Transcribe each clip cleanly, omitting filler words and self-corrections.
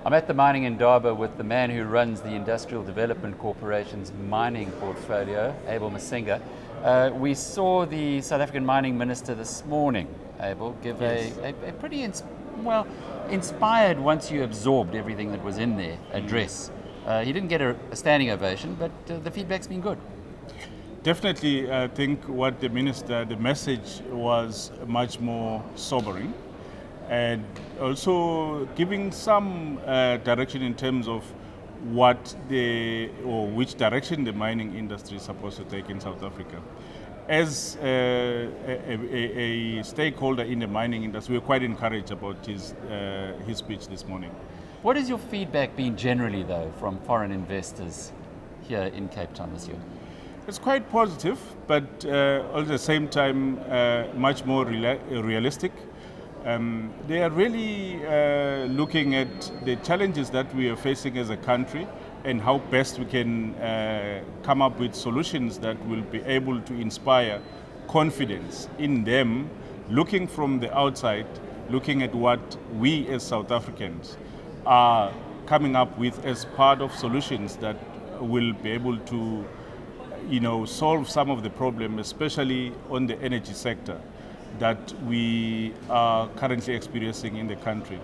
I'm at the Mining Indaba with the man who runs the Industrial Development Corporation's mining portfolio, Abel Malinga. We saw the South African Mining Minister this morning, Abel, give a pretty inspired, once you absorbed everything that was in there, address. He didn't get a standing ovation, but the feedback's been good. Definitely, I think what the message was much more sobering, and also giving some direction in terms of which direction the mining industry is supposed to take in South Africa. As a stakeholder in the mining industry, we're quite encouraged about his speech this morning. What has your feedback been generally, though, from foreign investors here in Cape Town this year? It's quite positive, but at the same time, much more realistic. They are really looking at the challenges that we are facing as a country and how best we can come up with solutions that will be able to inspire confidence in them, looking from the outside, looking at what we as South Africans are coming up with as part of solutions that will be able to solve some of the problems, especially on the energy sector that we are currently experiencing in the country.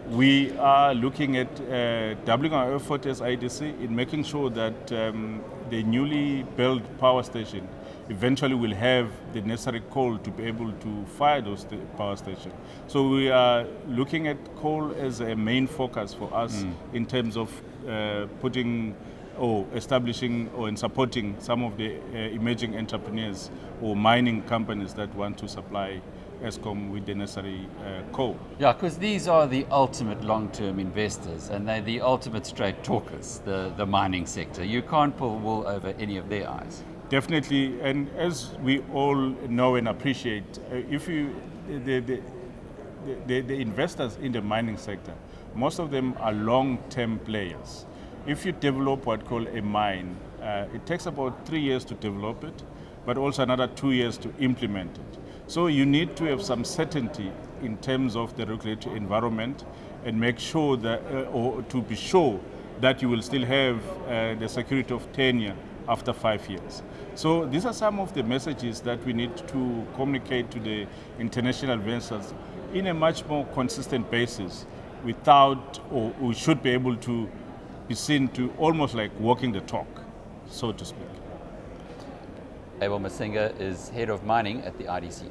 We are looking at doubling our effort as IDC in making sure that the newly built power station eventually will have the necessary coal to be able to fire those power stations. So we are looking at coal as a main focus for us in terms of establishing and supporting some of the emerging entrepreneurs or mining companies that want to supply Eskom with the necessary coal. Yeah, because these are the ultimate long-term investors and they're the ultimate straight talkers, the mining sector. You can't pull wool over any of their eyes. Definitely, and as we all know and appreciate, the investors in the mining sector, most of them are long-term players. If you develop what called a mine, it takes about 3 years to develop it, but also another 2 years to implement it. So you need to have some certainty in terms of the regulatory environment and make sure that, or to be sure that you will still have the security of tenure after 5 years. So these are some of the messages that we need to communicate to the international investors in a much more consistent basis or we should be able to be seen to almost like walking the talk, so to speak. Abel Malinga is head of mining at the IDC.